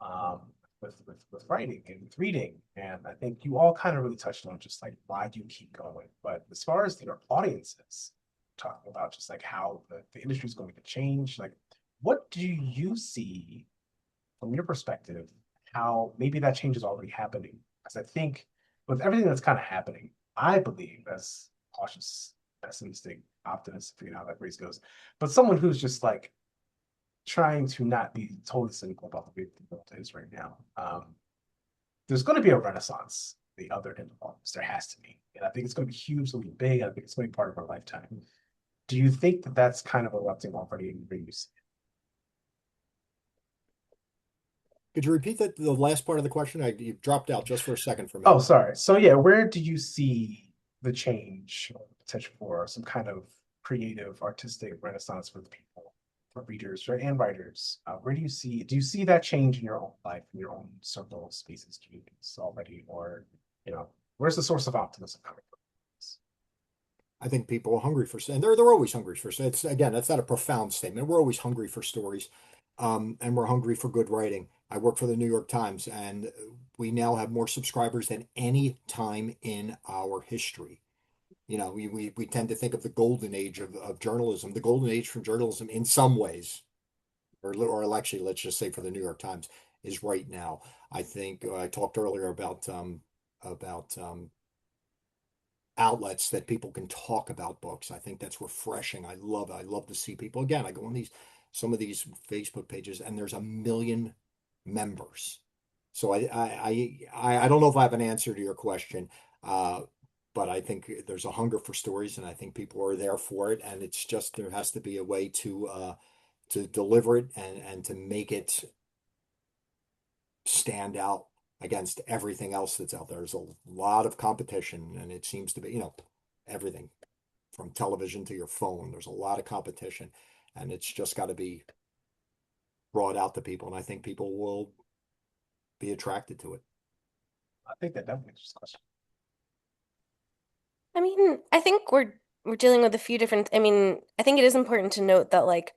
um, with writing and with reading. And I think you all kind of really touched on just like, why do you keep going? But as far as your audiences, talking about just like how the industry is going to change, like what do you see from your perspective, how maybe that change is already happening? Because I think with everything that's kind of happening, I believe as cautious, pessimistic, optimist, forget how that phrase goes, but someone who's just like trying to not be totally cynical about the way the world is right now. There's going to be a renaissance the other end of all this. There has to be. And I think it's going to be huge, it's going to be big. I think it's going to be part of our lifetime. Do you think that that's kind of erupting already in your use? Could you repeat the last part of the question? You dropped out just for a second for me. Oh, sorry. So yeah, where do you see the change or the potential for some kind of creative, artistic renaissance for the people, for readers and writers? Where do you see that change in your own life, in your own circle, spaces, communities already, or where's the source of optimism coming from? I think people are hungry for, and they're always hungry for. It's again, that's not a profound statement. We're always hungry for stories, and we're hungry for good writing. I work for the New York Times, and we now have more subscribers than any time in our history. We tend to think of the golden age of journalism, the golden age for journalism in some ways, or actually, let's just say for the New York Times, is right now. I think I talked earlier about outlets that people can talk about books. I think that's refreshing. I love it. I love to see people. Again, I go on some of these Facebook pages and there's 1 million members. So I don't know if I have an answer to your question, uh, but I think there's a hunger for stories, and I think people are there for it. And it's just there has to be a way to deliver it and to make it stand out against everything else that's out there. There's a lot of competition, and it seems to be, everything from television to your phone. There's a lot of competition, and it's just got to be brought out to people. And I think people will be attracted to it. I think that definitely answers the question. I mean, I think we're dealing with a few different, I mean, I think it is important to note that like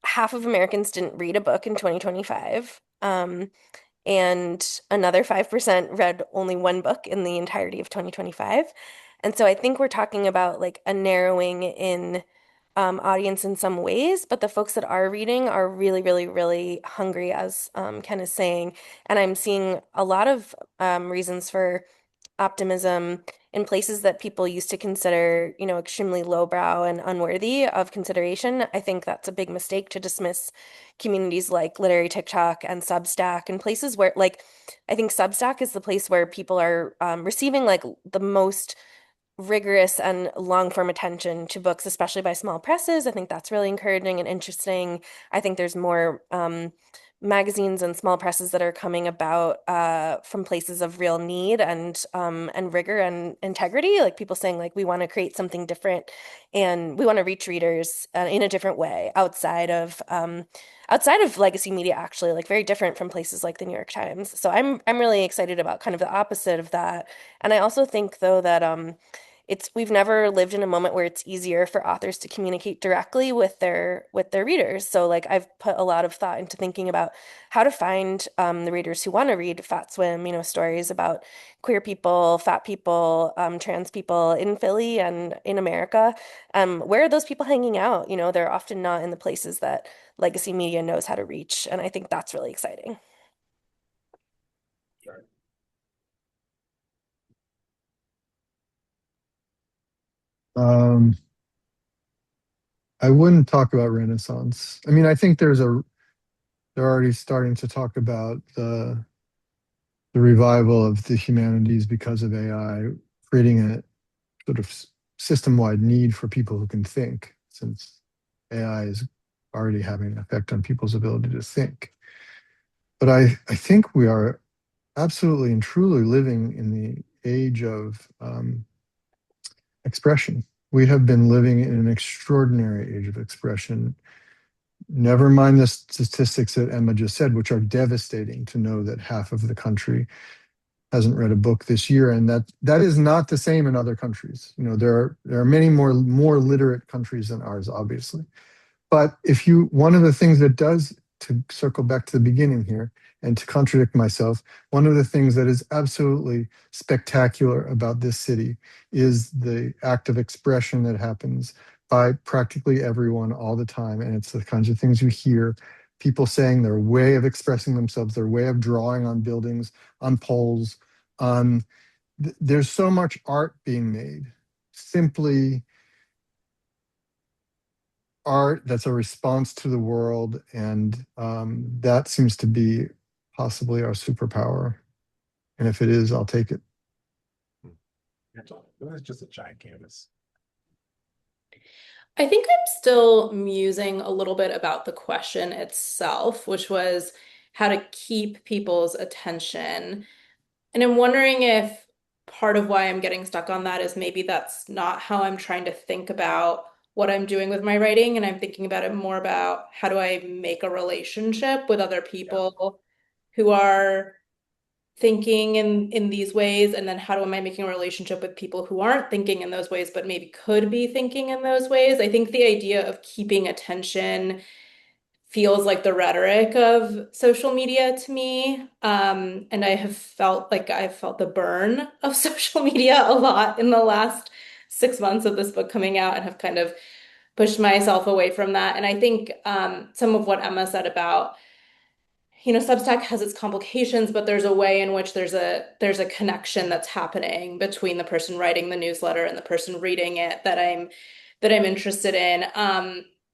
half of Americans didn't read a book in 2025. And another 5% read only one book in the entirety of 2025. And so I think we're talking about like a narrowing in audience in some ways, but the folks that are reading are really, really, really hungry, as Ken is saying. And I'm seeing a lot of reasons for optimism in places that people used to consider, extremely lowbrow and unworthy of consideration. I think that's a big mistake to dismiss communities like Literary TikTok and Substack and places where, like, I think Substack is the place where people are receiving like the most rigorous and long form attention to books, especially by small presses. I think that's really encouraging and interesting. I think there's more magazines and small presses that are coming about from places of real need and rigor and integrity. Like people saying, like, we want to create something different and we want to reach readers in a different way outside of legacy media, actually, like very different from places like the New York Times. So I'm really excited about kind of the opposite of that. And I also think though that we've never lived in a moment where it's easier for authors to communicate directly with their readers. So like I've put a lot of thought into thinking about how to find the readers who want to read Fat Swim, stories about queer people, fat people, trans people in Philly and in America. Where are those people hanging out? They're often not in the places that legacy media knows how to reach, and I think that's really exciting. Sure. Um, I wouldn't talk about Renaissance. I mean, I think they're already starting to talk about the revival of the humanities because of AI, creating a sort of system-wide need for people who can think, since AI is already having an effect on people's ability to think. But I think we are absolutely and truly living in the age of expression. We have been living in an extraordinary age of expression. Never mind the statistics that Emma just said, which are devastating, to know that half of the country hasn't read a book this year, and that is not the same in other countries. There are many more literate countries than ours, obviously. But one of the things that does, to circle back to the beginning here and to contradict myself, one of the things that is absolutely spectacular about this city is the act of expression that happens by practically everyone all the time. And it's the kinds of things you hear people saying, their way of expressing themselves, their way of drawing on buildings, on poles, on there's so much art being made, simply art that's a response to the world, and that seems to be possibly our superpower. And if it is, I'll take it. It was just a giant canvas. I think I'm still musing a little bit about the question itself, which was how to keep people's attention. And I'm wondering if part of why I'm getting stuck on that is maybe that's not how I'm trying to think about what I'm doing with my writing. And I'm thinking about it more about how do I make a relationship with other people who are thinking in these ways, and then how am I making a relationship with people who aren't thinking in those ways, but maybe could be thinking in those ways. I think the idea of keeping attention feels like the rhetoric of social media to me. And I've felt the burn of social media a lot in the last 6 months of this book coming out and have kind of pushed myself away from that. And I think some of what Emma said about, Substack has its complications, but there's a way in which there's a connection that's happening between the person writing the newsletter and the person reading it that I'm interested in.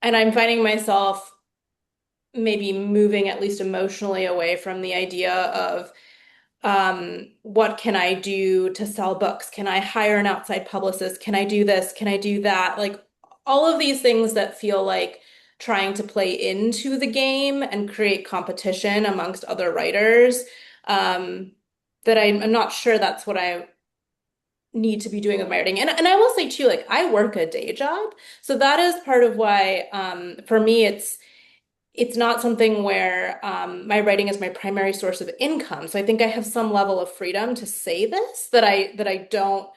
And I'm finding myself maybe moving at least emotionally away from the idea of what can I do to sell books? Can I hire an outside publicist? Can I do this? Can I do that? Like all of these things that feel like trying to play into the game and create competition amongst other writers. That I'm not sure that's what I need to be doing with my writing. And I will say too, like I work a day job. So that is part of why for me it's not something where my writing is my primary source of income. So I think I have some level of freedom to say this, that I don't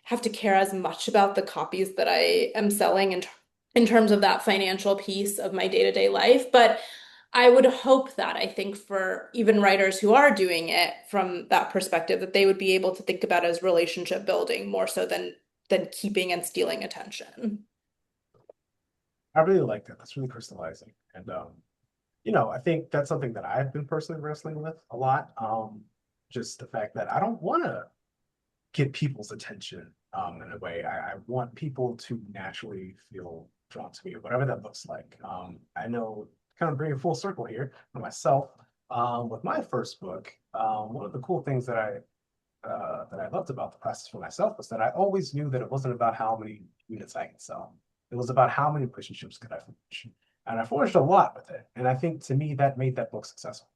have to care as much about the copies that I am selling in terms of that financial piece of my day-to-day life. But I would hope that I think for even writers who are doing it from that perspective, that they would be able to think about it as relationship building more so than keeping and stealing attention. I really like that. That's really crystallizing. And I think that's something that I've been personally wrestling with a lot. Just the fact that I don't want to get people's attention in a way. I want people to naturally feel drawn to me, whatever that looks like. I know, kind of bringing full circle here for myself, with my first book, one of the cool things that I loved about the process for myself was that I always knew that it wasn't about how many units I could sell. It was about how many relationships could I forge. And I forged a lot with it. And I think to me that made that book successful.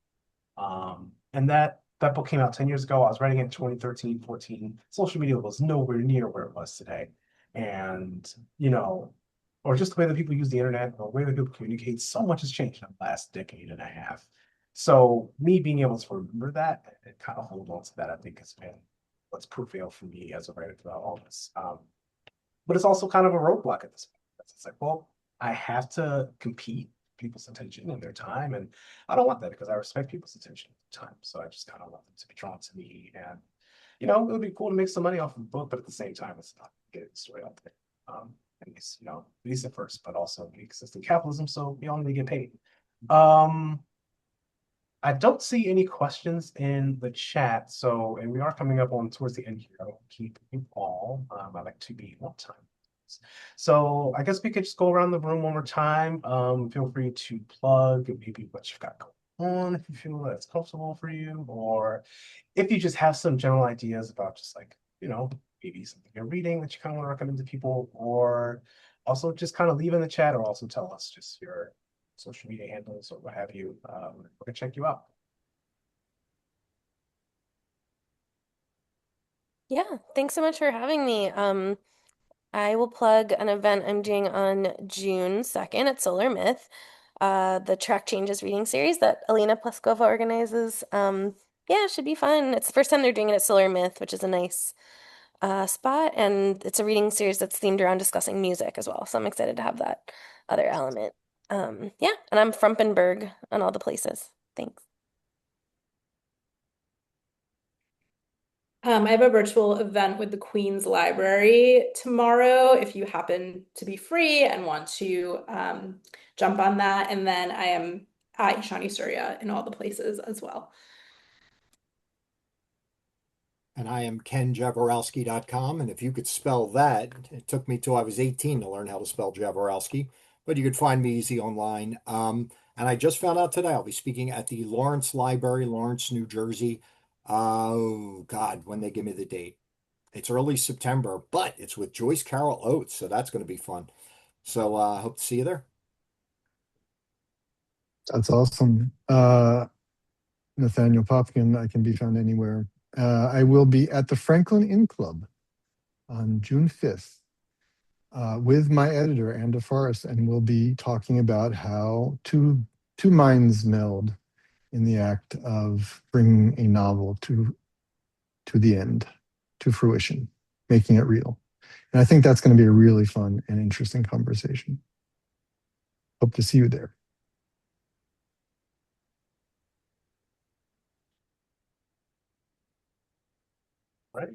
And that book came out 10 years ago. I was writing it in 2013, 14. Social media was nowhere near where it was today. And, or just the way that people use the internet, or the way that people communicate, so much has changed in the last decade and a half. So me being able to remember that and kind of hold on to that, I think has been what's prevailed for me as a writer throughout all this. But it's also kind of a roadblock at this point. It's like, well, I have to compete for people's attention and their time. And I don't want that because I respect people's attention and time. So I just kind of want them to be drawn to me. And, it would be cool to make some money off of the book, but at the same time, it's not get the story out there. At least at first, but also we exist in capitalism, so we all need to get paid. I don't see any questions in the chat, and we are coming up on towards the end here. I will keep you all. I like to be on time. So I guess we could just go around the room one more time. Feel free to plug maybe what you've got going on if you feel that's comfortable for you, or if you just have some general ideas about just like, maybe something you're reading that you kind of want to recommend to people, or also just kind of leave in the chat, or also tell us just your social media handles or what have you. We're gonna check you out. Yeah, thanks so much for having me. I will plug an event I'm doing on June 2nd at Solar Myth, the Track Changes reading series that Alina Pleskova organizes. Yeah, it should be fun. It's the first time they're doing it at Solar Myth, which is a nice spot, and it's a reading series that's themed around discussing music as well. So I'm excited to have that other element. Yeah, and I'm Frumpenberg on all the places. Thanks. I have a virtual event with the Queen's Library tomorrow if you happen to be free and want to jump on that. And then I am at Eshani Surya in all the places as well. And I am kenjaworowski.com. And if you could spell that, it took me till I was 18 to learn how to spell Jaworowski, but you could find me easy online. And I just found out today I'll be speaking at the Lawrence Library, Lawrence, New Jersey. Oh, God, when they give me the date. It's early September, but it's with Joyce Carol Oates, so that's going to be fun. So I hope to see you there. That's awesome. Nathaniel Popkin, I can be found anywhere. I will be at the Franklin Inn Club on June 5th with my editor, Amanda Forrest, and we'll be talking about how two minds meld in the act of bringing a novel to the end, to fruition, making it real. And I think that's going to be a really fun and interesting conversation. Hope to see you there. Right.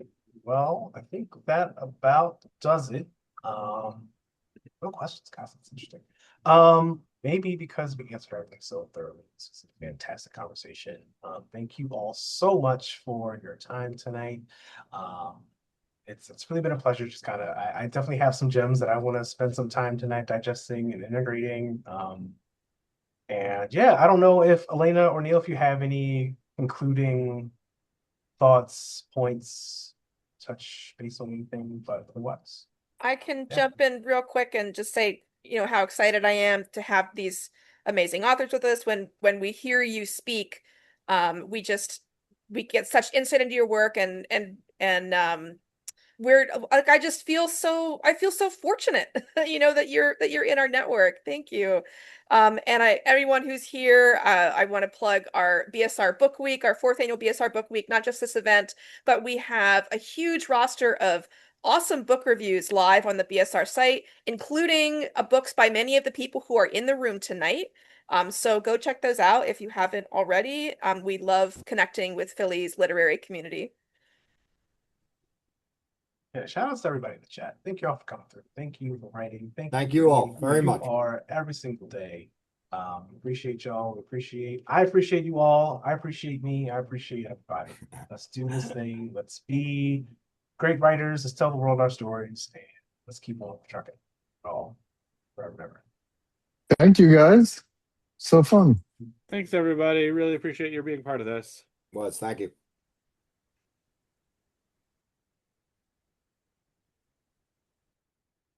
Well, I think that about does it. No questions, guys. That's interesting. maybe because we answered everything so thoroughly. This is a fantastic conversation. Thank you all so much for your time tonight. It's really been a pleasure. Just kind of, I definitely have some gems that I want to spend some time tonight digesting and integrating. And yeah, I don't know if Elena or Neil, if you have any concluding thoughts, points, touch base on anything, but otherwise. I can Yeah. jump in real quick and just say, how excited I am to have these amazing authors with us. When we hear you speak, we get such insight into your work and we're like I feel so fortunate, that you're in our network. Thank you. And everyone who's here, I want to plug our BSR Book Week, our fourth annual BSR Book Week, not just this event, but we have a huge roster of awesome book reviews live on the BSR site, including books by many of the people who are in the room tonight. So go check those out if you haven't already. We love connecting with Philly's literary community. Yeah, shout outs to everybody in the chat. Thank you all for coming through. Thank you for writing. Thank you you for all being who very you much. are every single day. Appreciate y'all. I appreciate you all. I appreciate me. I appreciate everybody. Let's do this thing. Let's be great writers. Let's tell the world our stories, and let's keep on trucking. All forever and ever. Thank you guys. So fun. Thanks, everybody. Really appreciate you being part of this. Was, thank you.